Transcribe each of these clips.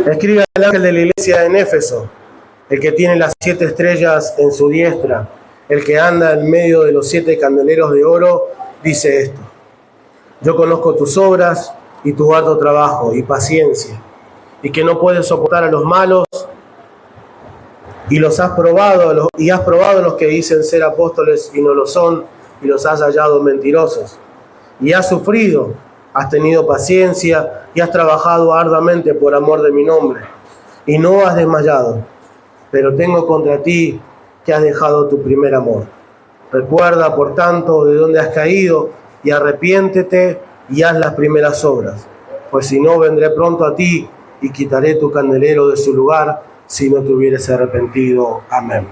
Escribe al ángel de la iglesia en Éfeso, el que tiene las 7 estrellas en su diestra, el que anda en medio de los 7 candeleros de oro, dice esto: yo conozco tus obras y tu arduo trabajo y paciencia, y que no puedes soportar a los malos, y has probado a los que dicen ser apóstoles y no lo son, y los has hallado mentirosos. Y has sufrido, has tenido paciencia y has trabajado arduamente por amor de mi nombre, y no has desmayado. Pero tengo contra ti que has dejado tu primer amor. Recuerda, por tanto, de dónde has caído, y arrepiéntete y haz las primeras obras. Pues si no, vendré pronto a ti y quitaré tu candelero de su lugar, si no te hubieras arrepentido. Amén.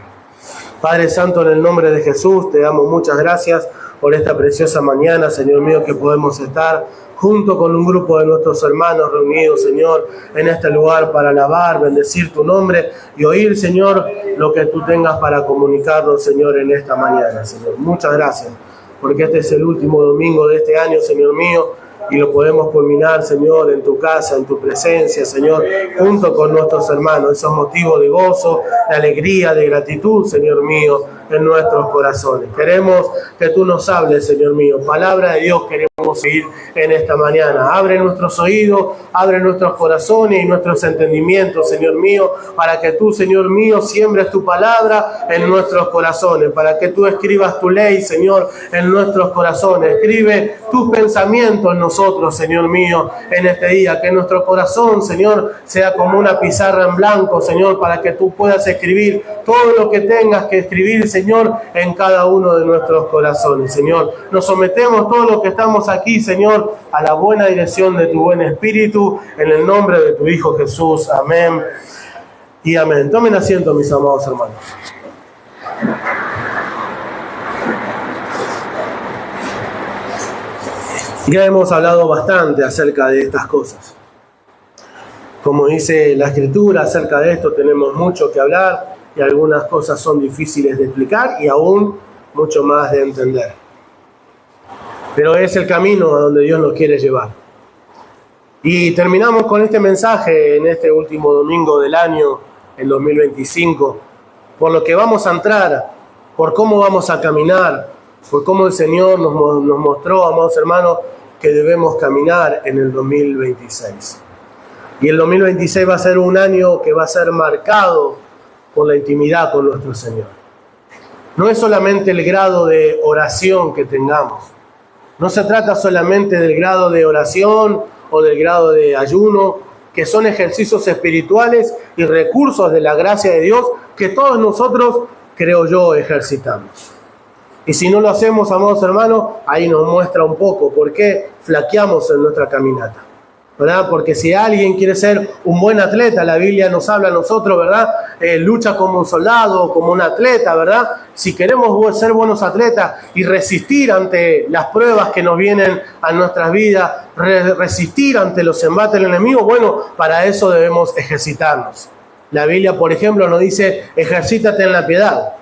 Padre Santo, en el nombre de Jesús, te damos muchas gracias por esta preciosa mañana, Señor mío, que podemos estar junto con un grupo de nuestros hermanos reunidos, Señor, en este lugar para alabar, bendecir tu nombre y oír, Señor, lo que tú tengas para comunicarnos, Señor, en esta mañana, Señor. Muchas gracias, porque este es el último domingo de este año, Señor mío, y lo podemos culminar, Señor, en tu casa, en tu presencia, Señor, junto con nuestros hermanos. Esos motivos de gozo, de alegría, de gratitud, Señor mío, en nuestros corazones. Queremos que tú nos hables, Señor mío. Palabra de Dios queremos seguir en esta mañana. Abre nuestros oídos, abre nuestros corazones y nuestros entendimientos, Señor mío, para que tú, Señor mío, siembres tu palabra en nuestros corazones, para que tú escribas tu ley, Señor, en nuestros corazones. Escribe tus pensamientos en nosotros, Señor mío, en este día. Que nuestro corazón, Señor, sea como una pizarra en blanco, Señor, para que tú puedas escribir todo lo que tengas que escribir, Señor, en cada uno de nuestros corazones, Señor. Nos sometemos todos los que estamos aquí, Señor, a la buena dirección de tu buen Espíritu, en el nombre de tu Hijo Jesús. Amén y amén. Tomen asiento, mis amados hermanos. Ya hemos hablado bastante acerca de estas cosas. Como dice la Escritura, acerca de esto tenemos mucho que hablar y algunas cosas son difíciles de explicar y aún mucho más de entender. Pero es el camino a donde Dios nos quiere llevar. Y terminamos con este mensaje en este último domingo del año, el 2025, por lo que vamos a entrar, por cómo vamos a caminar, por cómo el Señor nos mostró, amados hermanos, que debemos caminar en el 2026. Y el 2026 va a ser un año que va a ser marcado por la intimidad con nuestro Señor. No es solamente el grado de oración que tengamos. No se trata solamente del grado de oración o del grado de ayuno, que son ejercicios espirituales y recursos de la gracia de Dios que todos nosotros, creo yo, ejercitamos. Y si no lo hacemos, amados hermanos, ahí nos muestra un poco por qué flaqueamos en nuestra caminata, ¿verdad? Porque si alguien quiere ser un buen atleta, la Biblia nos habla a nosotros, ¿verdad? Lucha como un soldado, como un atleta, ¿verdad? Si queremos ser buenos atletas y resistir ante las pruebas que nos vienen a nuestras vidas, resistir ante los embates del enemigo, bueno, para eso debemos ejercitarnos. La Biblia, por ejemplo, nos dice, ejercítate en la piedad,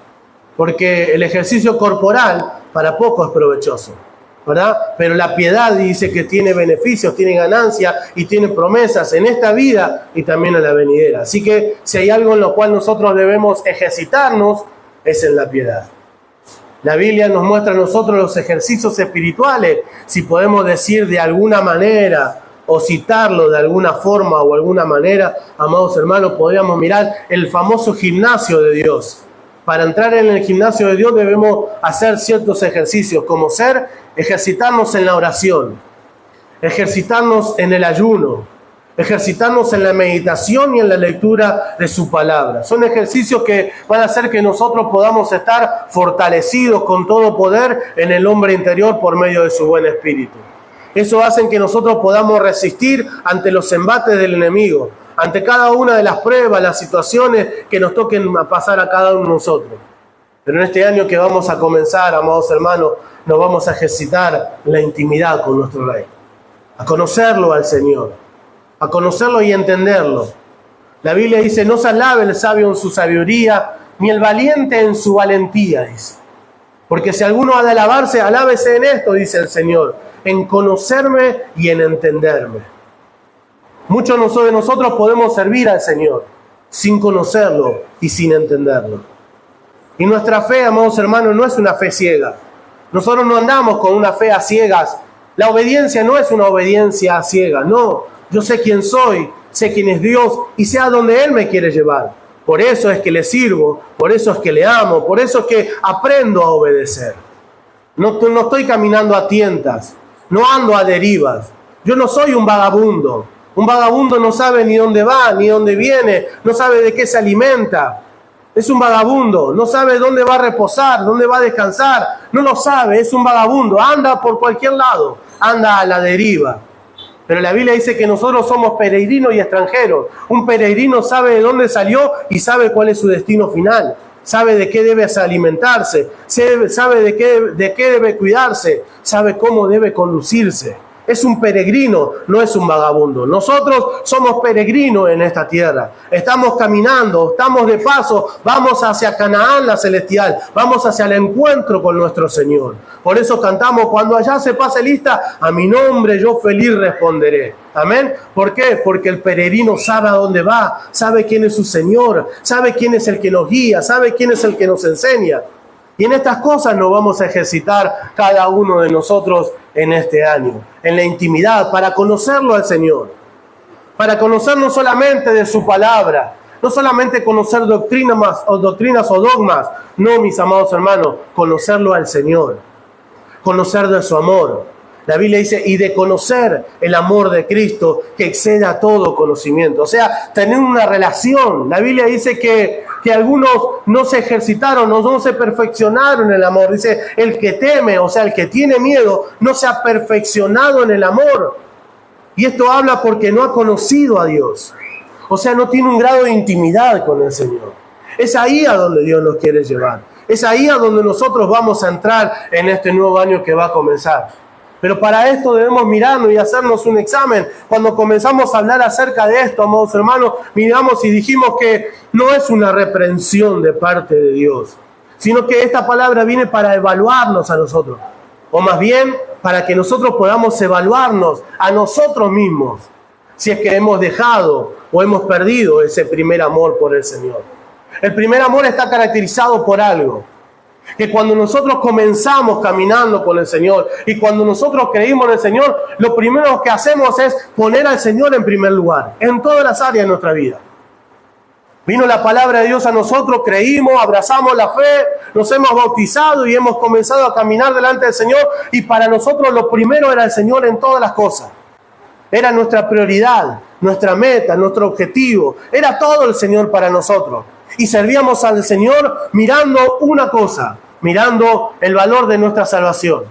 porque el ejercicio corporal para poco es provechoso, ¿verdad? Pero la piedad dice que tiene beneficios, tiene ganancias y tiene promesas en esta vida y también en la venidera. Así que si hay algo en lo cual nosotros debemos ejercitarnos, es en la piedad. La Biblia nos muestra a nosotros los ejercicios espirituales, si podemos decir de alguna manera o citarlo de alguna forma o alguna manera, amados hermanos, podríamos mirar el famoso gimnasio de Dios. Para entrar en el gimnasio de Dios debemos hacer ciertos ejercicios, como ejercitarnos en la oración, ejercitarnos en el ayuno, ejercitarnos en la meditación y en la lectura de su palabra. Son ejercicios que van a hacer que nosotros podamos estar fortalecidos con todo poder en el hombre interior por medio de su buen espíritu. Eso hace que nosotros podamos resistir ante los embates del enemigo, ante cada una de las pruebas, las situaciones que nos toquen pasar a cada uno de nosotros. Pero en este año que vamos a comenzar, amados hermanos, nos vamos a ejercitar la intimidad con nuestro Rey, a conocerlo al Señor, a conocerlo y entenderlo. La Biblia dice, no se alabe el sabio en su sabiduría, ni el valiente en su valentía, dice. Porque si alguno ha de alabarse, alábese en esto, dice el Señor, en conocerme y en entenderme. Muchos de nosotros podemos servir al Señor sin conocerlo y sin entenderlo. Y nuestra fe, amados hermanos, no es una fe ciega. Nosotros no andamos con una fe a ciegas. La obediencia no es una obediencia a ciegas, no. Yo sé quién soy, sé quién es Dios y sé a dónde Él me quiere llevar. Por eso es que le sirvo, por eso es que le amo, por eso es que aprendo a obedecer. No estoy caminando a tientas, no ando a derivas. Yo no soy un vagabundo. Un vagabundo no sabe ni dónde va, ni dónde viene, no sabe de qué se alimenta. Es un vagabundo, no sabe dónde va a reposar, dónde va a descansar. No lo sabe, es un vagabundo, anda por cualquier lado, anda a la deriva. Pero la Biblia dice que nosotros somos peregrinos y extranjeros. Un peregrino sabe de dónde salió y sabe cuál es su destino final. Sabe de qué debe alimentarse, sabe de qué debe cuidarse, sabe cómo debe conducirse. Es un peregrino, no es un vagabundo. Nosotros somos peregrinos en esta tierra. Estamos caminando, estamos de paso, vamos hacia Canaán la celestial, vamos hacia el encuentro con nuestro Señor. Por eso cantamos, cuando allá se pase lista, a mi nombre yo feliz responderé. Amén. ¿Por qué? Porque el peregrino sabe a dónde va, sabe quién es su Señor, sabe quién es el que nos guía, sabe quién es el que nos enseña. Y en estas cosas nos vamos a ejercitar cada uno de nosotros en este año, en la intimidad, para conocerlo al Señor, para conocer no solamente de su palabra, no solamente conocer doctrinas o dogmas, no, mis amados hermanos, conocerlo al Señor, conocer de su amor. La Biblia dice, y de conocer el amor de Cristo que excede a todo conocimiento. O sea, tener una relación. La Biblia dice que algunos no se ejercitaron, no se perfeccionaron en el amor. Dice, el que teme, o sea, el que tiene miedo, no se ha perfeccionado en el amor. Y esto habla porque no ha conocido a Dios. O sea, no tiene un grado de intimidad con el Señor. Es ahí a donde Dios nos quiere llevar. Es ahí a donde nosotros vamos a entrar en este nuevo año que va a comenzar. Pero para esto debemos mirarnos y hacernos un examen. Cuando comenzamos a hablar acerca de esto, amados hermanos, miramos y dijimos que no es una reprensión de parte de Dios, sino que esta palabra viene para evaluarnos a nosotros. O más bien, para que nosotros podamos evaluarnos a nosotros mismos, si es que hemos dejado o hemos perdido ese primer amor por el Señor. El primer amor está caracterizado por algo. Que cuando nosotros comenzamos caminando con el Señor y cuando nosotros creímos en el Señor, lo primero que hacemos es poner al Señor en primer lugar, en todas las áreas de nuestra vida. Vino la palabra de Dios a nosotros, creímos, abrazamos la fe, nos hemos bautizado y hemos comenzado a caminar delante del Señor, y para nosotros lo primero era el Señor en todas las cosas. Era nuestra prioridad, nuestra meta, nuestro objetivo, era todo el Señor para nosotros. Y servíamos al Señor mirando una cosa, mirando el valor de nuestra salvación.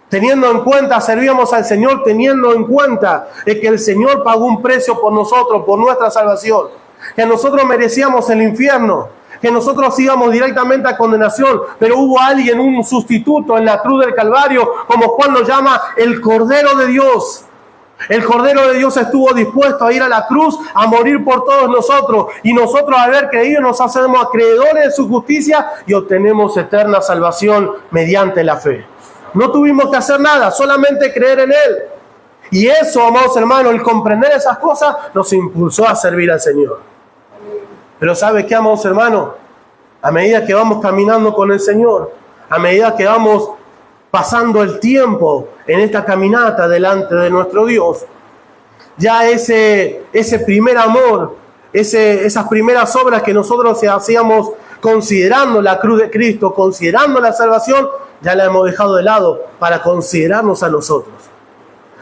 Teniendo en cuenta, servíamos al Señor teniendo en cuenta de que el Señor pagó un precio por nosotros, por nuestra salvación. Que nosotros merecíamos el infierno, que nosotros íbamos directamente a condenación, pero hubo alguien, un sustituto en la cruz del Calvario, como Juan lo llama, el Cordero de Dios. El Cordero de Dios estuvo dispuesto a ir a la cruz, a morir por todos nosotros. Y nosotros, al haber creído, nos hacemos acreedores de su justicia y obtenemos eterna salvación mediante la fe. No tuvimos que hacer nada, solamente creer en Él. Y eso, amados hermanos, el comprender esas cosas nos impulsó a servir al Señor. Pero ¿sabe qué, amados hermanos? A medida que vamos caminando con el Señor, a medida que vamos pasando el tiempo en esta caminata delante de nuestro Dios, ya ese primer amor, esas primeras obras que nosotros hacíamos considerando la cruz de Cristo, considerando la salvación, ya la hemos dejado de lado para considerarnos a nosotros.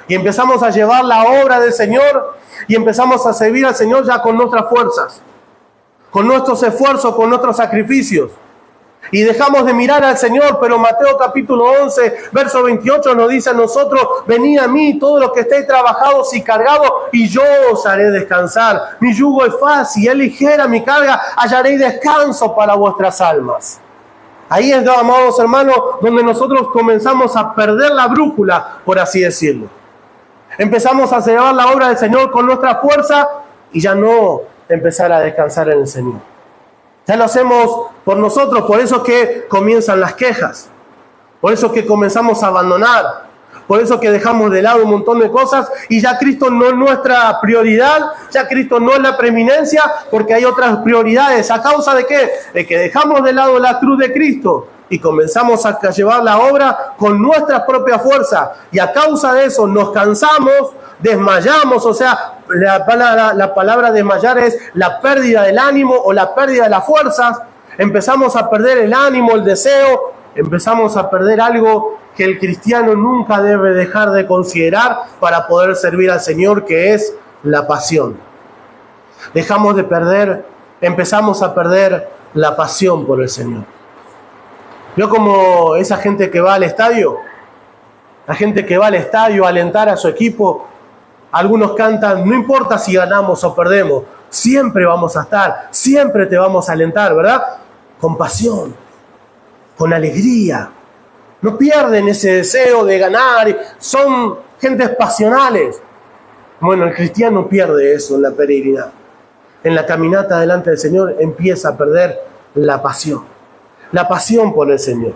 Y empezamos a llevar la obra del Señor y empezamos a servir al Señor ya con nuestras fuerzas, con nuestros esfuerzos, con nuestros sacrificios. Y dejamos de mirar al Señor, pero Mateo capítulo 11, verso 28 nos dice a nosotros: venid a mí todos los que estéis trabajados y cargados, y yo os haré descansar. Mi yugo es fácil y es ligera mi carga, hallaréis descanso para vuestras almas. Ahí es, amados hermanos, donde nosotros comenzamos a perder la brújula, por así decirlo. Empezamos a llevar la obra del Señor con nuestra fuerza y ya no empezar a descansar en el Señor. Ya lo hacemos por nosotros, por eso es que comienzan las quejas, por eso es que comenzamos a abandonar, Por eso que dejamos de lado un montón de cosas y ya Cristo no es nuestra prioridad, ya Cristo no es la preeminencia, porque hay otras prioridades. ¿A causa de qué? De que dejamos de lado la cruz de Cristo y comenzamos a llevar la obra con nuestras propias fuerzas. Y a causa de eso nos cansamos, desmayamos, o sea, la palabra desmayar es la pérdida del ánimo o la pérdida de las fuerzas. Empezamos a perder el ánimo, el deseo, empezamos a perder algo que el cristiano nunca debe dejar de considerar para poder servir al Señor, que es la pasión. Empezamos a perder la pasión por el Señor. Yo como esa gente que va al estadio, la gente que va al estadio a alentar a su equipo, algunos cantan, no importa si ganamos o perdemos, siempre vamos a estar, siempre te vamos a alentar, ¿verdad? Con pasión, con alegría. No pierden ese deseo de ganar, son gentes pasionales. Bueno, el cristiano pierde eso en la peregrinada. En la caminata delante del Señor empieza a perder la pasión por el Señor.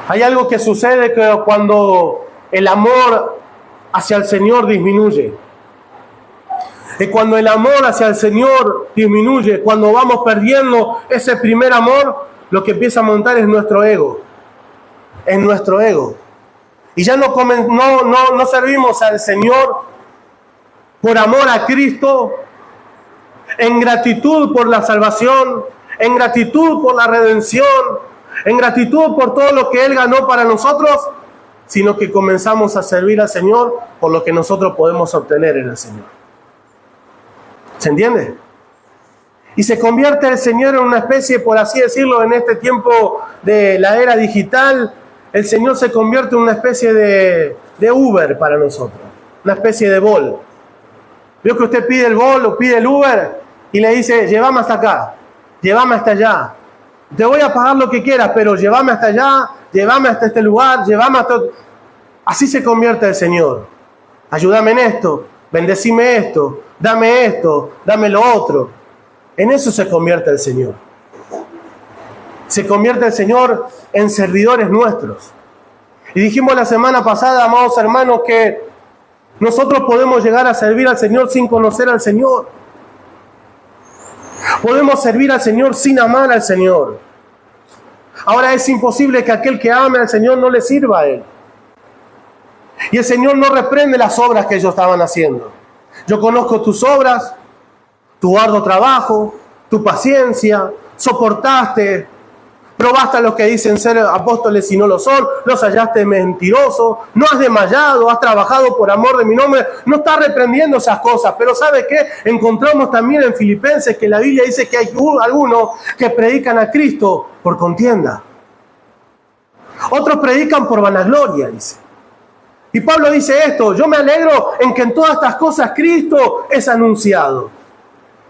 Hay algo que sucede que cuando el amor hacia el Señor disminuye. Y cuando el amor hacia el Señor disminuye, cuando vamos perdiendo ese primer amor, lo que empieza a montar es nuestro ego. Es nuestro ego. Y ya no servimos al Señor por amor a Cristo, en gratitud por la salvación, en gratitud por la redención, en gratitud por todo lo que Él ganó para nosotros, sino que comenzamos a servir al Señor por lo que nosotros podemos obtener en el Señor. ¿Se entiende? Y se convierte el Señor en una especie, por así decirlo, en este tiempo de la era digital, el Señor se convierte en una especie de Uber para nosotros, una especie de Bolt. Vio que usted pide el Bolt o pide el Uber y le dice, llévame hasta acá, llévame hasta allá. Te voy a pagar lo que quieras, pero llévame hasta allá, llévame hasta este lugar, llévame hasta... Así se convierte el Señor. Ayúdame en esto, bendecime esto, dame lo otro. En eso se convierte el Señor. Se convierte el Señor en servidores nuestros. Y dijimos la semana pasada, amados hermanos, que nosotros podemos llegar a servir al Señor sin conocer al Señor. Podemos servir al Señor sin amar al Señor. Ahora es imposible que aquel que ame al Señor no le sirva a Él. Y el Señor no reprende las obras que ellos estaban haciendo. Yo conozco tus obras, tu arduo trabajo, tu paciencia, soportaste, probaste a los que dicen ser apóstoles y no lo son, los hallaste mentirosos, no has desmayado, has trabajado por amor de mi nombre. No está reprendiendo esas cosas, pero ¿sabe qué? Encontramos también en Filipenses que la Biblia dice que hay algunos que predican a Cristo por contienda. Otros predican por vanagloria, dice. Y Pablo dice esto, yo me alegro en que en todas estas cosas Cristo es anunciado.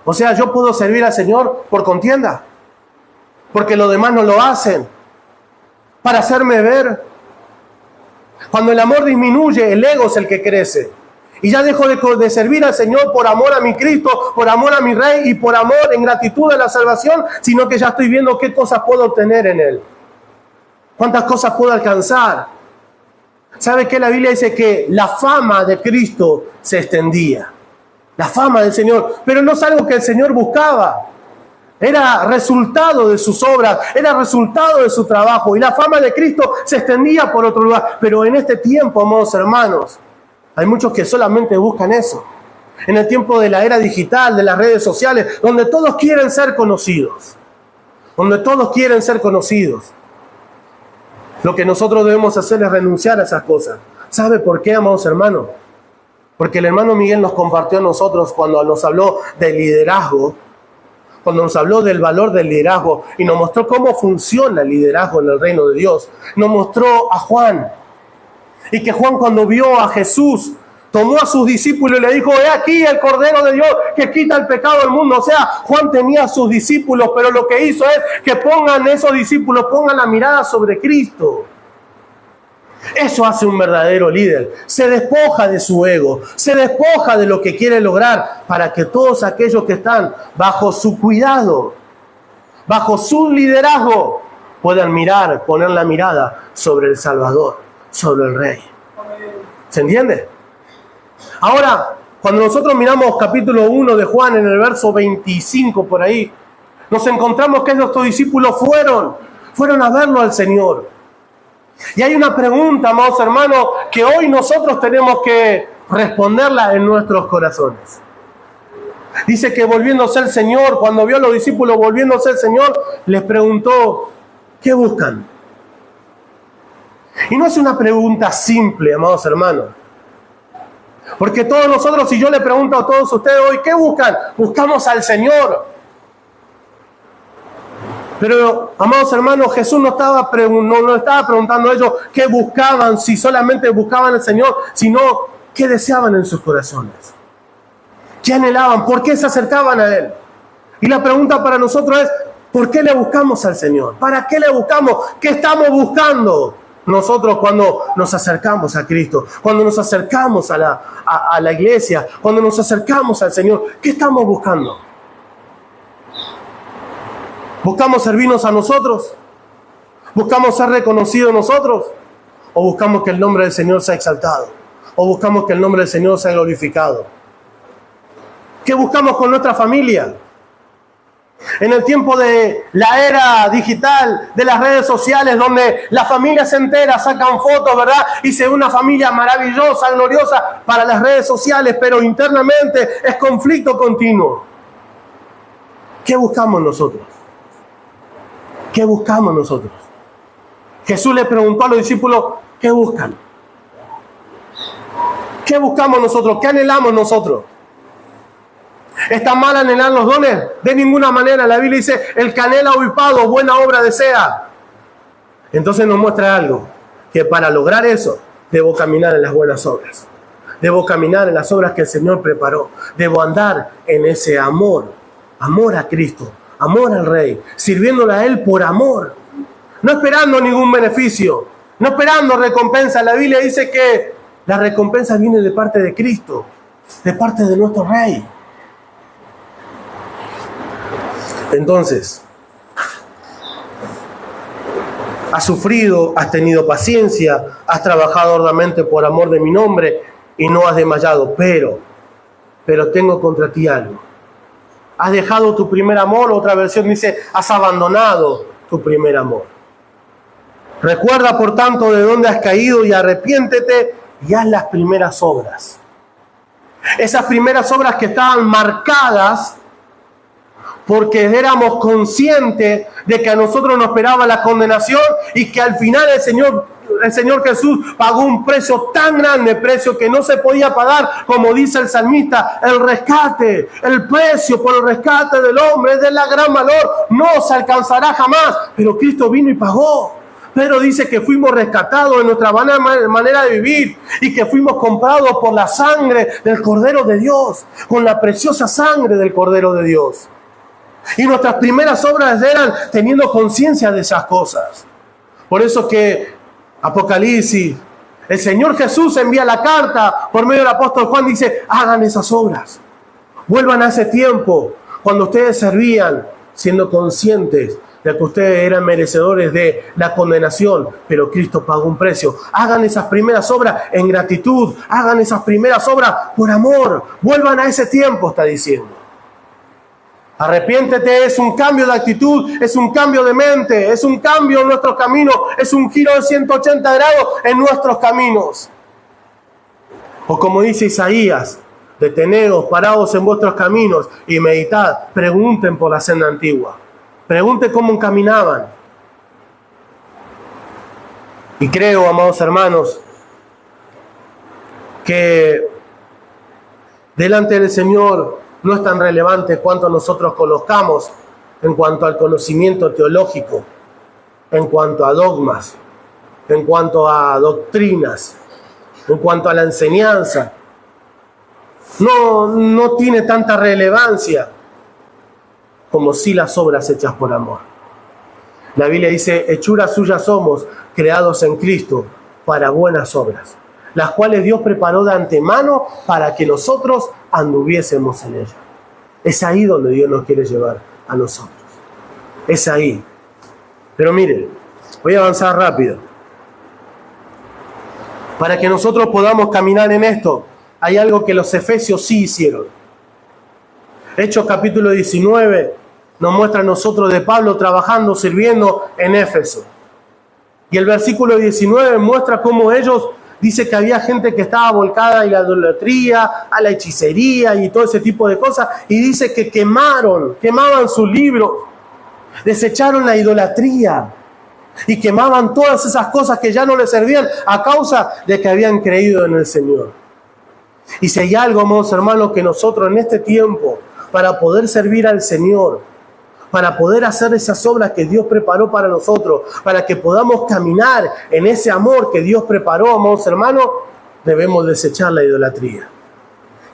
O sea, yo puedo servir al Señor por contienda, porque los demás no lo hacen, para hacerme ver. Cuando el amor disminuye, el ego es el que crece. Y ya dejo de servir al Señor por amor a mi Cristo, por amor a mi Rey y por amor en gratitud a la salvación, sino que ya estoy viendo qué cosas puedo obtener en Él. Cuántas cosas puedo alcanzar. ¿Sabe qué? La Biblia dice que la fama de Cristo se extendía. La fama del Señor, pero no es algo que el Señor buscaba. Era resultado de sus obras, era resultado de su trabajo. Y la fama de Cristo se extendía por otro lugar. Pero en este tiempo, amados hermanos, hay muchos que solamente buscan eso. En el tiempo de la era digital, de las redes sociales, donde todos quieren ser conocidos. Donde todos quieren ser conocidos. Lo que nosotros debemos hacer es renunciar a esas cosas. ¿Sabe por qué, amados hermanos? Porque el hermano Miguel nos compartió a nosotros cuando nos habló del liderazgo, cuando nos habló del valor del liderazgo y nos mostró cómo funciona el liderazgo en el reino de Dios. Nos mostró a Juan. Y que Juan, cuando vio a Jesús, tomó a sus discípulos y le dijo, he aquí el Cordero de Dios que quita el pecado del mundo. O sea, Juan tenía a sus discípulos, pero lo que hizo es que esos discípulos pongan la mirada sobre Cristo. Eso hace un verdadero líder. Se despoja de su ego, se despoja de lo que quiere lograr para que todos aquellos que están bajo su cuidado, bajo su liderazgo, puedan poner la mirada sobre el Salvador, sobre el rey. ¿Se entiende? Ahora, cuando nosotros miramos capítulo 1 de Juan, en el verso 25 por ahí, nos encontramos que nuestros discípulos fueron a verlo al Señor. Y hay una pregunta, amados hermanos, que hoy nosotros tenemos que responderla en nuestros corazones. Dice que volviéndose el Señor, cuando vio a los discípulos volviéndose el Señor, les preguntó, ¿qué buscan? Y no es una pregunta simple, amados hermanos. Porque todos nosotros, si yo le pregunto a todos ustedes hoy, ¿qué buscan? Buscamos al Señor. Pero, amados hermanos, Jesús no estaba preguntando a ellos qué buscaban, si solamente buscaban al Señor, sino qué deseaban en sus corazones. ¿Qué anhelaban? ¿Por qué se acercaban a Él? Y la pregunta para nosotros es, ¿por qué le buscamos al Señor? ¿Para qué le buscamos? ¿Qué estamos buscando nosotros cuando nos acercamos a Cristo? Cuando nos acercamos a la iglesia, cuando nos acercamos al Señor, ¿qué estamos buscando? ¿Buscamos servirnos a nosotros? ¿Buscamos ser reconocidos nosotros? ¿O buscamos que el nombre del Señor sea exaltado? ¿O buscamos que el nombre del Señor sea glorificado? ¿Qué buscamos con nuestra familia? En el tiempo de la era digital, de las redes sociales, donde las familias enteras sacan fotos, ¿verdad? Y se ve una familia maravillosa, gloriosa para las redes sociales, pero internamente es conflicto continuo. ¿Qué buscamos nosotros? ¿Qué buscamos nosotros? Jesús le preguntó a los discípulos, ¿qué buscan? ¿Qué buscamos nosotros? ¿Qué anhelamos nosotros? ¿Está mal anhelar los dones? De ninguna manera. La Biblia dice, el que anhela obispado, buena obra desea. Entonces nos muestra algo, que para lograr eso, debo caminar en las buenas obras. Debo caminar en las obras que el Señor preparó. Debo andar en ese amor a Cristo, amor al Rey, sirviéndole a Él por amor, no esperando ningún beneficio, no esperando recompensa. La Biblia dice que la recompensa viene de parte de Cristo, de parte de nuestro Rey. Entonces, has sufrido, has tenido paciencia, has trabajado arduamente por amor de mi nombre y no has desmayado, pero tengo contra ti algo. Has dejado tu primer amor. Otra versión dice, has abandonado tu primer amor. Recuerda, por tanto, de dónde has caído y arrepiéntete y haz las primeras obras. Esas primeras obras que estaban marcadas porque éramos conscientes de que a nosotros nos esperaba la condenación y que al final el Señor Jesús pagó un precio tan grande, precio que no se podía pagar, como dice el salmista, el rescate, el precio por el rescate del hombre es de la gran valor, no se alcanzará jamás, pero Cristo vino y pagó. Pedro dice que fuimos rescatados en nuestra manera de vivir y que fuimos comprados por la sangre del Cordero de Dios, con la preciosa sangre del Cordero de Dios. Y nuestras primeras obras eran teniendo conciencia de esas cosas. Por eso que Apocalipsis, el Señor Jesús envía la carta por medio del apóstol Juan, dice, hagan esas obras. Vuelvan a ese tiempo cuando ustedes servían siendo conscientes de que ustedes eran merecedores de la condenación, pero Cristo pagó un precio. Hagan esas primeras obras en gratitud, hagan esas primeras obras por amor. Vuelvan a ese tiempo, está diciendo. Arrepiéntete es un cambio de actitud, es un cambio de mente, es un cambio en nuestros caminos, es un giro de 180 grados en nuestros caminos. O como dice Isaías, deteneos, parados en vuestros caminos y meditad, pregunten por la senda antigua, pregunten cómo caminaban. Y creo, amados hermanos, que delante del Señor no es tan relevante cuánto nosotros conozcamos en cuanto al conocimiento teológico, en cuanto a dogmas, en cuanto a doctrinas, en cuanto a la enseñanza. No tiene tanta relevancia como si las obras hechas por amor. La Biblia dice, hechura suya somos, creados en Cristo para buenas obras, las cuales Dios preparó de antemano para que nosotros anduviésemos en ella. Es ahí donde Dios nos quiere llevar a nosotros. Es ahí. Pero miren, voy a avanzar rápido. Para que nosotros podamos caminar en esto, hay algo que los efesios sí hicieron. Hechos capítulo 19 nos muestra a nosotros de Pablo trabajando, sirviendo en Éfeso. Y el versículo 19 muestra cómo ellos, dice que había gente que estaba volcada a la idolatría, a la hechicería y todo ese tipo de cosas. Y dice que quemaban sus libros, desecharon la idolatría y quemaban todas esas cosas que ya no les servían a causa de que habían creído en el Señor. Y si hay algo, amados hermanos, que nosotros en este tiempo, para poder servir al Señor, para poder hacer esas obras que Dios preparó para nosotros, para que podamos caminar en ese amor que Dios preparó, amados hermanos, debemos desechar la idolatría.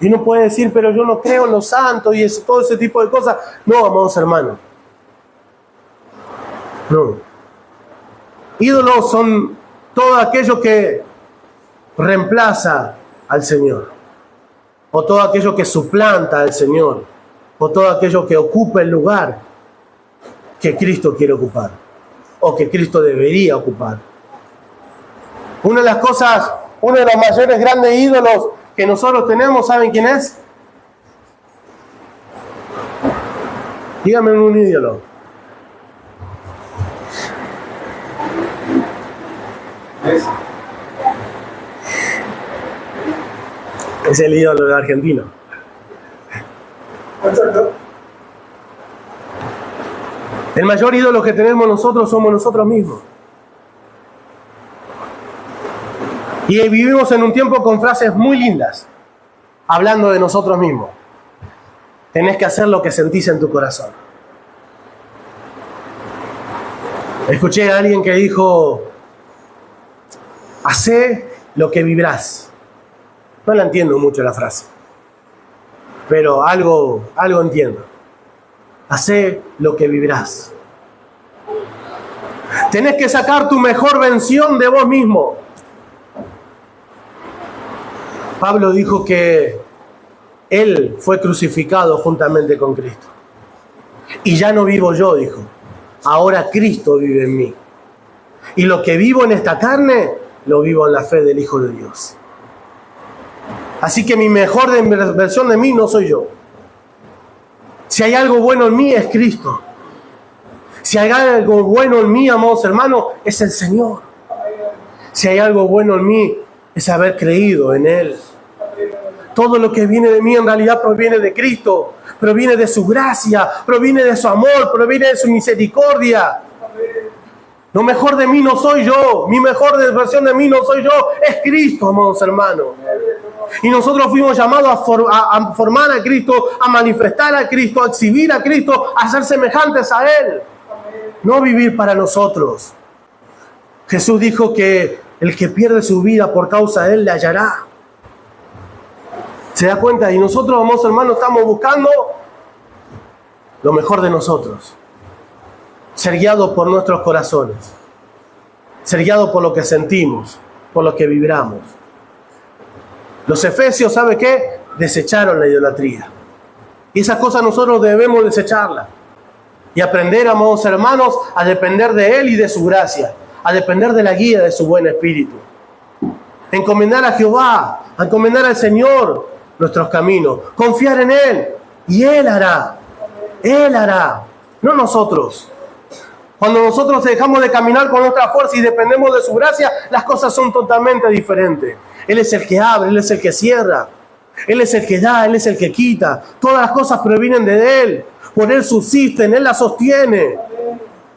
Y uno puede decir, pero yo no creo en los santos y todo ese tipo de cosas. No, amados hermanos. No. Ídolos son todo aquello que reemplaza al Señor, o todo aquello que suplanta al Señor, o todo aquello que ocupa el lugar que Cristo quiere ocupar, o que Cristo debería ocupar. Una de los mayores grandes ídolos que nosotros tenemos, ¿saben quién es? Dígame un ídolo. Es el ídolo de argentino. El mayor ídolo que tenemos nosotros somos nosotros mismos. Y vivimos en un tiempo con frases muy lindas, hablando de nosotros mismos. Tenés que hacer lo que sentís en tu corazón. Escuché a alguien que dijo, hacé lo que vibrás. No la entiendo mucho la frase, pero algo entiendo. Hacé lo que vibrás. Tenés que sacar tu mejor versión de vos mismo. Pablo dijo que él fue crucificado juntamente con Cristo. Y ya no vivo yo, dijo. Ahora Cristo vive en mí. Y lo que vivo en esta carne, lo vivo en la fe del Hijo de Dios. Así que mi mejor versión de mí no soy yo. Si hay algo bueno en mí, es Cristo. Si hay algo bueno en mí, amados hermanos, es el Señor. Si hay algo bueno en mí, es haber creído en Él. Todo lo que viene de mí en realidad proviene de Cristo, proviene de su gracia, proviene de su amor, proviene de su misericordia. Lo mejor de mí no soy yo, mi mejor versión de mí no soy yo, es Cristo, amados hermanos. Y nosotros fuimos llamados a formar a Cristo, a manifestar a Cristo, a exhibir a Cristo, a ser semejantes a Él. No vivir para nosotros. Jesús dijo que el que pierde su vida por causa de Él la hallará. ¿Se da cuenta? Y nosotros, amados hermanos, estamos buscando lo mejor de nosotros. Ser guiados por nuestros corazones. Ser guiados por lo que sentimos, por lo que vibramos. Los efesios, ¿sabe qué? Desecharon la idolatría. Y esas cosas nosotros debemos desecharlas. Y aprender, amados hermanos, a depender de Él y de su gracia. A depender de la guía de su buen espíritu. Encomendar a Jehová, a encomendar al Señor nuestros caminos. Confiar en Él. Y Él hará. Él hará. No nosotros. Cuando nosotros dejamos de caminar con nuestra fuerza y dependemos de su gracia, las cosas son totalmente diferentes. Él es el que abre, Él es el que cierra. Él es el que da, Él es el que quita. Todas las cosas provienen de Él. Por Él subsisten, Él las sostiene.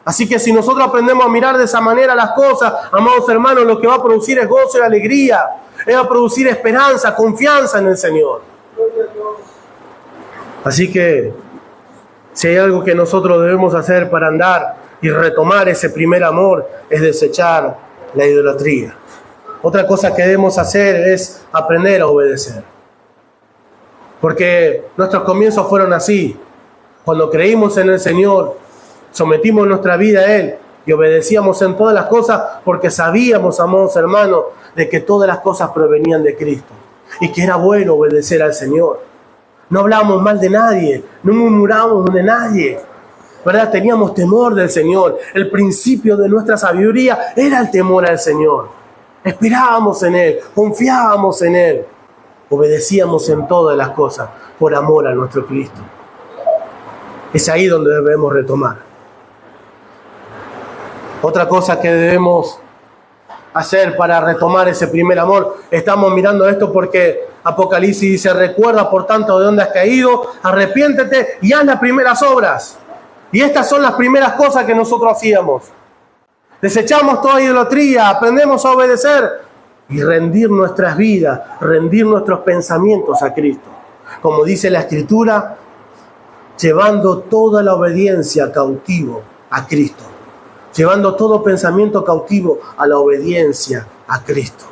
Así que si nosotros aprendemos a mirar de esa manera las cosas, amados hermanos, lo que va a producir es gozo y alegría. Va a producir esperanza, confianza en el Señor. Así que si hay algo que nosotros debemos hacer para andar y retomar ese primer amor, es desechar la idolatría. Otra cosa que debemos hacer es aprender a obedecer. Porque nuestros comienzos fueron así. Cuando creímos en el Señor, sometimos nuestra vida a Él y obedecíamos en todas las cosas porque sabíamos, amados hermanos, de que todas las cosas provenían de Cristo y que era bueno obedecer al Señor. No hablábamos mal de nadie, no murmurábamos de nadie, ¿verdad? Teníamos temor del Señor. El principio de nuestra sabiduría era el temor al Señor. esperábamos en Él, confiábamos en Él, obedecíamos en todas las cosas por amor a nuestro Cristo. Es ahí donde debemos retomar. Otra cosa que debemos hacer para retomar ese primer amor, estamos mirando esto porque Apocalipsis dice: recuerda por tanto de dónde has caído, arrepiéntete y haz las primeras obras. Y estas son las primeras cosas que nosotros hacíamos. Desechamos toda idolatría, aprendemos a obedecer y rendir nuestras vidas, rendir nuestros pensamientos a Cristo. Como dice la Escritura, llevando toda la obediencia cautivo a Cristo. Llevando todo pensamiento cautivo a la obediencia a Cristo.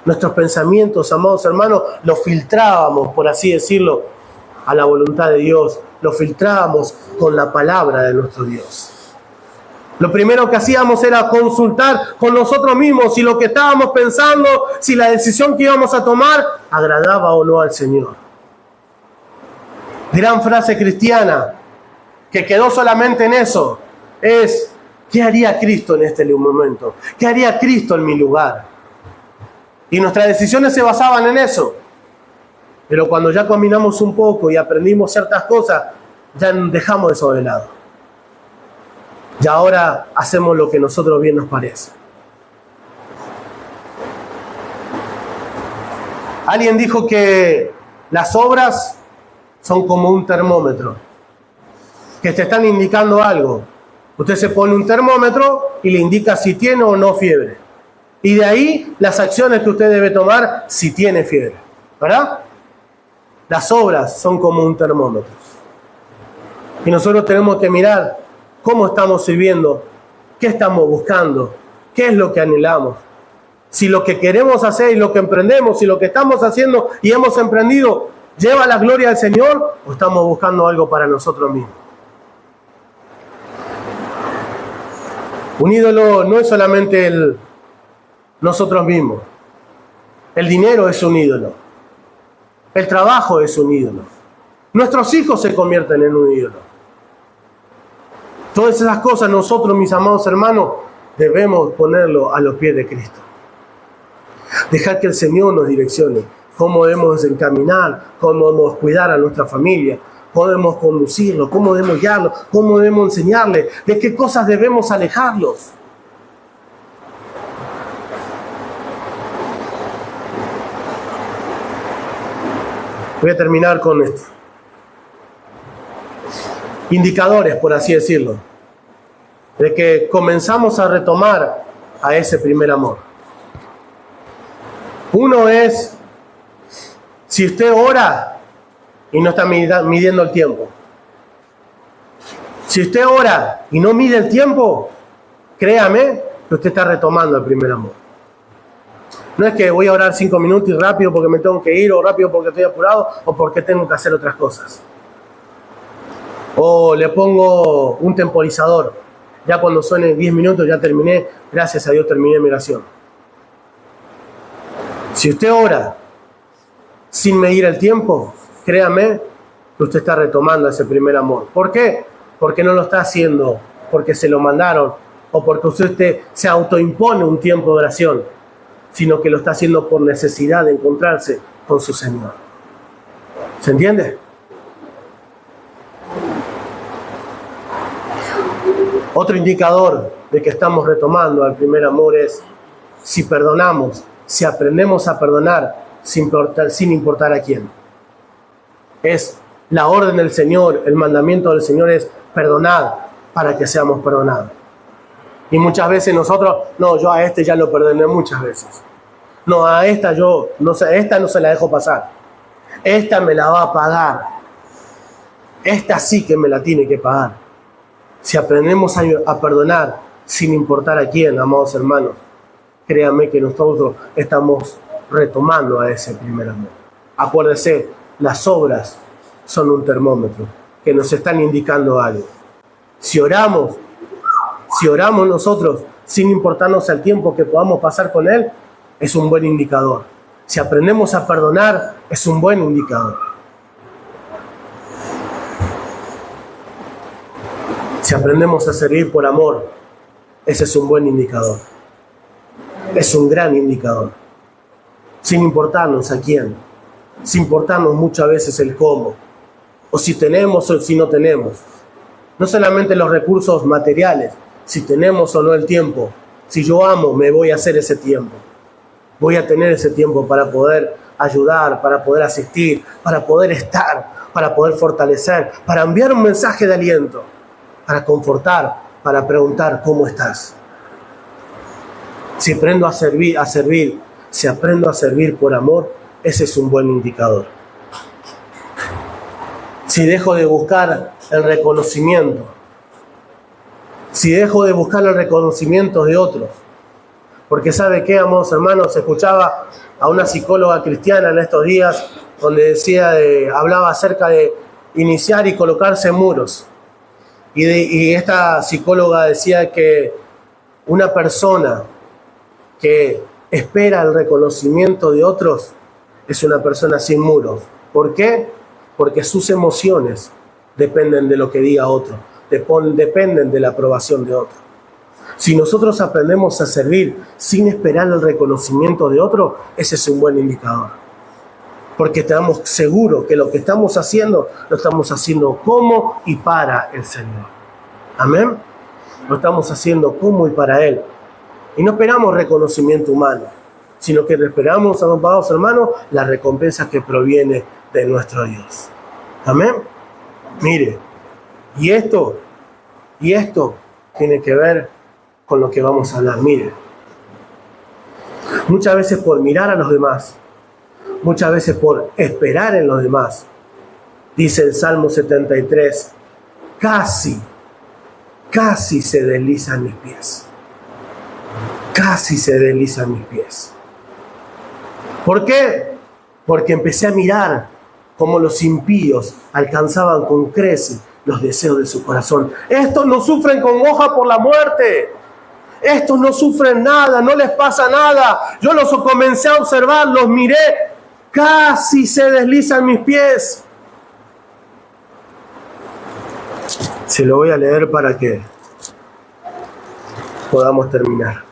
Nuestros pensamientos, amados hermanos, los filtrábamos, por así decirlo, a la voluntad de Dios. Los filtrábamos con la palabra de nuestro Dios. Lo primero que hacíamos era consultar con nosotros mismos si lo que estábamos pensando, si la decisión que íbamos a tomar, agradaba o no al Señor. Gran frase cristiana que quedó solamente en eso es: ¿qué haría Cristo en este momento? ¿Qué haría Cristo en mi lugar? Y nuestras decisiones se basaban en eso. Pero cuando ya caminamos un poco y aprendimos ciertas cosas, ya dejamos eso de lado. Y ahora hacemos lo que a nosotros bien nos parece. Alguien dijo que las obras son como un termómetro, que te están indicando algo. Usted se pone un termómetro y le indica si tiene o no fiebre. Y de ahí las acciones que usted debe tomar si tiene fiebre. ¿Verdad? Las obras son como un termómetro. Y nosotros tenemos que mirar cómo estamos sirviendo, qué estamos buscando, qué es lo que anhelamos. Si lo que queremos hacer y lo que emprendemos, si lo que estamos haciendo y hemos emprendido lleva la gloria al Señor, o estamos buscando algo para nosotros mismos. Un ídolo no es solamente nosotros mismos. El dinero es un ídolo. El trabajo es un ídolo. Nuestros hijos se convierten en un ídolo. Todas esas cosas nosotros, mis amados hermanos, debemos ponerlo a los pies de Cristo. Dejar que el Señor nos direccione. Cómo debemos encaminar, cómo debemos cuidar a nuestra familia, cómo debemos conducirlo, cómo debemos guiarlo, cómo debemos enseñarle, de qué cosas debemos alejarlos. Voy a terminar con esto. Indicadores, por así decirlo, de que comenzamos a retomar a ese primer amor. Uno es, si usted ora y no está midiendo el tiempo. Si usted ora y no mide el tiempo, créame que usted está retomando el primer amor. No es que voy a orar 5 minutos y rápido porque me tengo que ir, o rápido porque estoy apurado, o porque tengo que hacer otras cosas. O le pongo un temporizador. Ya cuando suene 10 minutos ya terminé, gracias a Dios terminé mi oración. Si usted ora sin medir el tiempo, créame que usted está retomando ese primer amor. ¿Por qué? Porque no lo está haciendo porque se lo mandaron o porque usted se autoimpone un tiempo de oración, sino que lo está haciendo por necesidad de encontrarse con su Señor. ¿Se entiende? Otro indicador de que estamos retomando al primer amor es si perdonamos, si aprendemos a perdonar sin importar a quién. Es la orden del Señor, el mandamiento del Señor es perdonad para que seamos perdonados. Y muchas veces nosotros, no, yo a este ya lo perdoné muchas veces. No, a esta esta no se la dejo pasar. Esta me la va a pagar. Esta sí que me la tiene que pagar. Si aprendemos a perdonar sin importar a quién, amados hermanos, créanme que nosotros estamos retomando a ese primer amor. Acuérdese, las obras son un termómetro que nos están indicando algo. Si oramos nosotros sin importarnos el tiempo que podamos pasar con Él, es un buen indicador. Si aprendemos a perdonar, es un buen indicador. Si aprendemos a servir por amor, ese es un buen indicador. es un gran indicador. Sin importarnos a quién, sin importarnos muchas veces el cómo, o si tenemos o si no tenemos. No solamente los recursos materiales, si tenemos o no el tiempo. Si yo amo, me voy a hacer ese tiempo. Voy a tener ese tiempo para poder ayudar, para poder asistir, para poder estar, para poder fortalecer, para enviar un mensaje de aliento, para confortar, para preguntar cómo estás. Si aprendo a servir, si aprendo a servir por amor, ese es un buen indicador. Si dejo de buscar el reconocimiento, si dejo de buscar el reconocimiento de otros, porque ¿sabe qué, amados hermanos? Escuchaba a una psicóloga cristiana en estos días donde hablaba acerca de iniciar y colocarse muros. Y esta psicóloga decía que una persona que espera el reconocimiento de otros es una persona sin muros. ¿Por qué? Porque sus emociones dependen de lo que diga otro, dependen de la aprobación de otro. Si nosotros aprendemos a servir sin esperar el reconocimiento de otro, ese es un buen indicador. Porque estamos seguros que lo que estamos haciendo, lo estamos haciendo como y para el Señor. Amén. Lo estamos haciendo como y para Él. Y no esperamos reconocimiento humano, sino que esperamos, amados hermanos, la recompensa que proviene de nuestro Dios. Amén. Mire, y esto tiene que ver con lo que vamos a hablar. Mire, muchas veces por mirar a los demás, muchas veces por esperar en los demás, dice el Salmo 73, casi se deslizan mis pies. Casi se deslizan mis pies. ¿Por qué? Porque empecé a mirar cómo los impíos alcanzaban con creces los deseos de su corazón. Estos no sufren congoja por la muerte. Estos no sufren nada, no les pasa nada. Yo los comencé a observar, los miré. Casi se deslizan mis pies. Se lo voy a leer para que podamos terminar.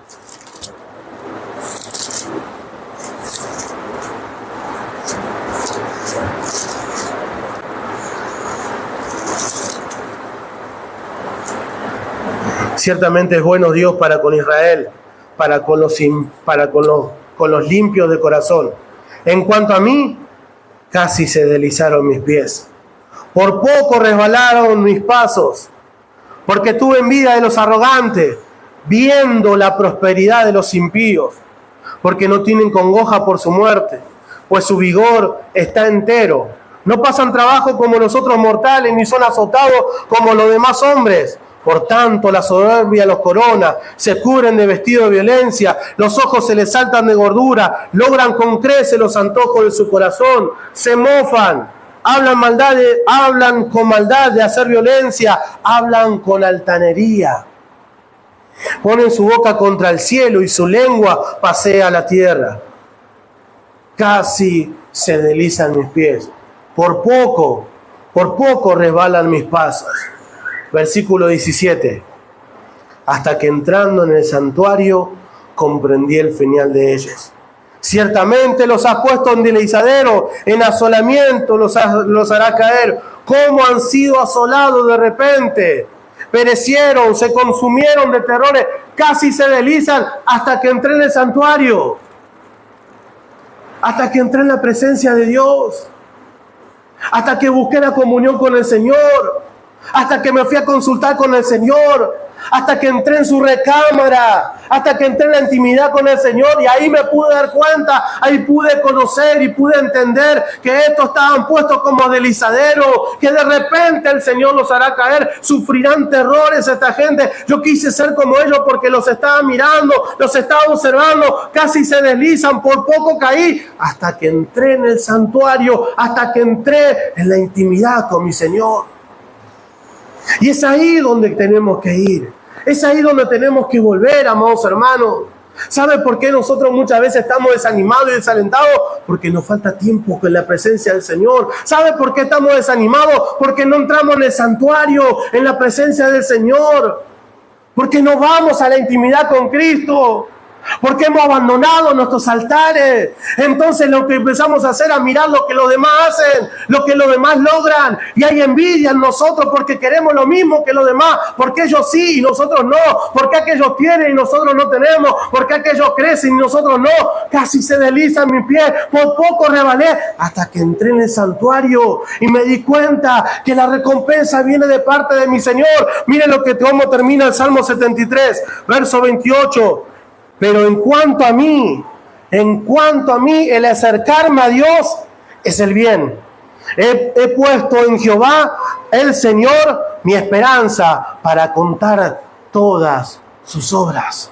Ciertamente es bueno Dios para con Israel, para con los limpios de corazón. En cuanto a mí, casi se deslizaron mis pies. Por poco resbalaron mis pasos, porque tuve envidia de los arrogantes, viendo la prosperidad de los impíos, porque no tienen congoja por su muerte, pues su vigor está entero. No pasan trabajo como nosotros mortales, ni son azotados como los demás hombres. Por tanto, la soberbia los corona, se cubren de vestido de violencia, los ojos se les saltan de gordura, logran con creces los antojos de su corazón, se mofan, hablan con maldad de hacer violencia, hablan con altanería. Ponen su boca contra el cielo y su lengua pasea la tierra. Casi se deslizan mis pies, por poco resbalan mis pasos. Versículo 17. Hasta que entrando en el santuario comprendí el final de ellos. Ciertamente los has puesto en deslizadero, en asolamiento los hará caer. ¿Cómo han sido asolados de repente? Perecieron, se consumieron de terrores, casi se deslizan hasta que entré en el santuario. Hasta que entré en la presencia de Dios. Hasta que busqué la comunión con el Señor. Hasta que me fui a consultar con el Señor, hasta que entré en su recámara, hasta que entré en la intimidad con el Señor, y ahí me pude dar cuenta, ahí pude conocer y pude entender que estos estaban puestos como deslizadero, que de repente el Señor los hará caer, sufrirán terrores esta gente. Yo quise ser como ellos porque los estaba mirando, los estaba observando, casi se deslizan, por poco caí, hasta que entré en el santuario, hasta que entré en la intimidad con mi Señor. Y es ahí donde tenemos que ir. Es ahí donde tenemos que volver, amados hermanos. ¿Sabe por qué nosotros muchas veces estamos desanimados y desalentados? Porque nos falta tiempo con la presencia del Señor. ¿Sabe por qué estamos desanimados? Porque no entramos en el santuario, en la presencia del Señor. Porque no vamos a la intimidad con Cristo. Porque hemos abandonado nuestros altares. Entonces lo que empezamos a hacer es mirar lo que los demás hacen, lo que los demás logran. Y hay envidia en nosotros porque queremos lo mismo que los demás. Porque ellos sí y nosotros no. Porque aquellos tienen y nosotros no tenemos. Porque aquellos crecen y nosotros no. Casi se deslizan mis pies. Por poco rebalé. Hasta que entré en el santuario y me di cuenta que la recompensa viene de parte de mi Señor. Miren cómo termina el Salmo 73, verso 28. Pero en cuanto a mí, el acercarme a Dios es el bien. He puesto en Jehová, el Señor, mi esperanza para contar todas sus obras.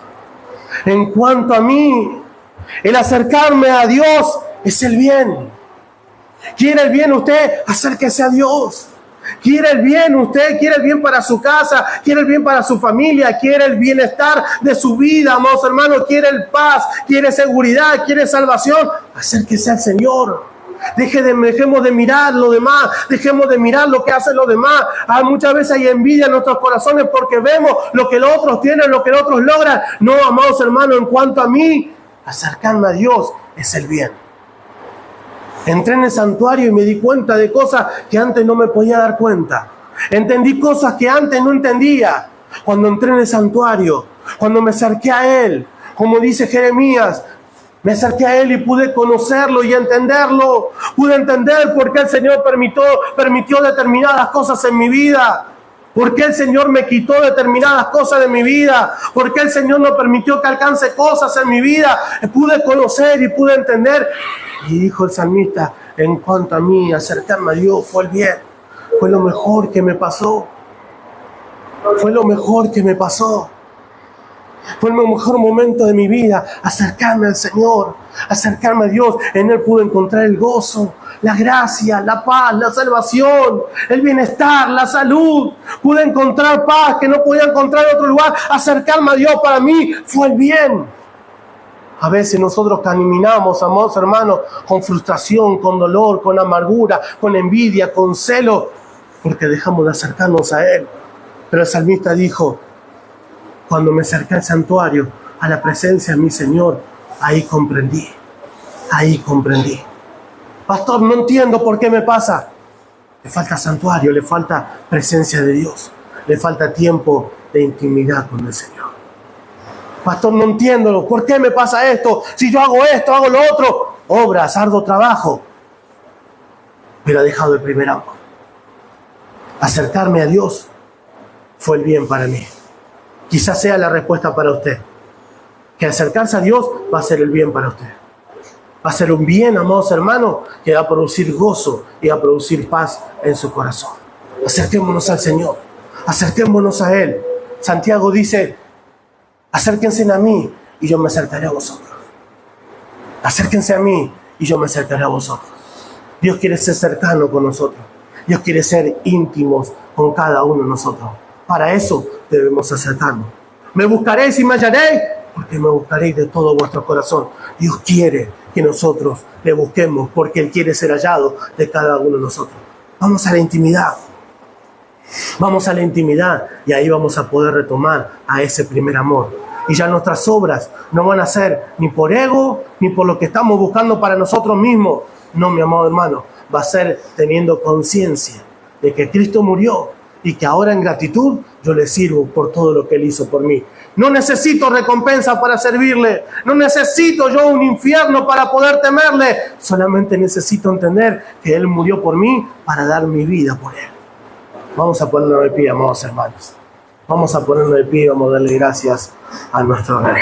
En cuanto a mí, el acercarme a Dios es el bien. ¿Quiere el bien usted? Acérquese a Dios. ¿Quiere el bien usted? ¿Quiere el bien para su casa? ¿Quiere el bien para su familia? ¿Quiere el bienestar de su vida, amados hermanos? ¿Quiere el paz? ¿Quiere seguridad? ¿Quiere salvación? Acérquese al Señor. Dejemos de mirar lo demás. Dejemos de mirar lo que hacen los demás. Muchas veces hay envidia en nuestros corazones porque vemos lo que los otros tienen, lo que los otros logran. No, amados hermanos, en cuanto a mí, acercarme a Dios es el bien. Entré en el santuario y me di cuenta de cosas que antes no me podía dar cuenta. Entendí cosas que antes no entendía. Cuando entré en el santuario, cuando me acerqué a Él, como dice Jeremías, me acerqué a Él y pude conocerlo y entenderlo. Pude entender por qué el Señor permitió determinadas cosas en mi vida. ¿Por qué el Señor me quitó determinadas cosas de mi vida? ¿Por qué el Señor no permitió que alcance cosas en mi vida? Pude conocer y pude entender. Y dijo el salmista, en cuanto a mí, acercarme a Dios fue el bien. Fue lo mejor que me pasó. Fue lo mejor que me pasó. Fue el mejor momento de mi vida, acercarme al Señor, acercarme a Dios. En Él pude encontrar el gozo, la gracia, la paz, la salvación, el bienestar, la salud. Pude encontrar paz que no podía encontrar en otro lugar. Acercarme a Dios para mí fue el bien. A veces nosotros caminamos, amados hermanos, con frustración, con dolor, con amargura, con envidia, con celo, porque dejamos de acercarnos a Él. Pero el salmista dijo, cuando me acerqué al santuario, a la presencia de mi Señor, ahí comprendí. Pastor, no entiendo por qué me pasa. Le falta santuario, le falta presencia de Dios, le falta tiempo de intimidad con el Señor. Pastor, no entiendo, ¿por qué me pasa esto? Si yo hago esto, hago lo otro. Obras, arduo trabajo. Pero ha dejado el primer amor. Acercarme a Dios fue el bien para mí. Quizás sea la respuesta para usted. Que acercarse a Dios va a ser el bien para usted. Va a ser un bien, amados hermanos, que va a producir gozo y va a producir paz en su corazón. Acerquémonos al Señor. Acerquémonos a Él. Santiago dice, acérquense a mí y yo me acercaré a vosotros. Acérquense a mí y yo me acercaré a vosotros. Dios quiere ser cercano con nosotros. Dios quiere ser íntimos con cada uno de nosotros. Para eso debemos acercarnos. Me buscaréis y me hallaréis, porque me buscaréis de todo vuestro corazón. Dios quiere que nosotros le busquemos, porque Él quiere ser hallado de cada uno de nosotros. Vamos a la intimidad. Vamos a la intimidad y ahí vamos a poder retomar a ese primer amor. Y ya nuestras obras no van a ser ni por ego, ni por lo que estamos buscando para nosotros mismos. No, mi amado hermano, va a ser teniendo conciencia de que Cristo murió y que ahora en gratitud yo le sirvo por todo lo que Él hizo por mí. No necesito recompensa para servirle. No necesito yo un infierno para poder temerle. Solamente necesito entender que Él murió por mí para dar mi vida por Él. Vamos a ponernos de pie, amados hermanos. Vamos a ponernos de pie y vamos a darle gracias a nuestro Rey.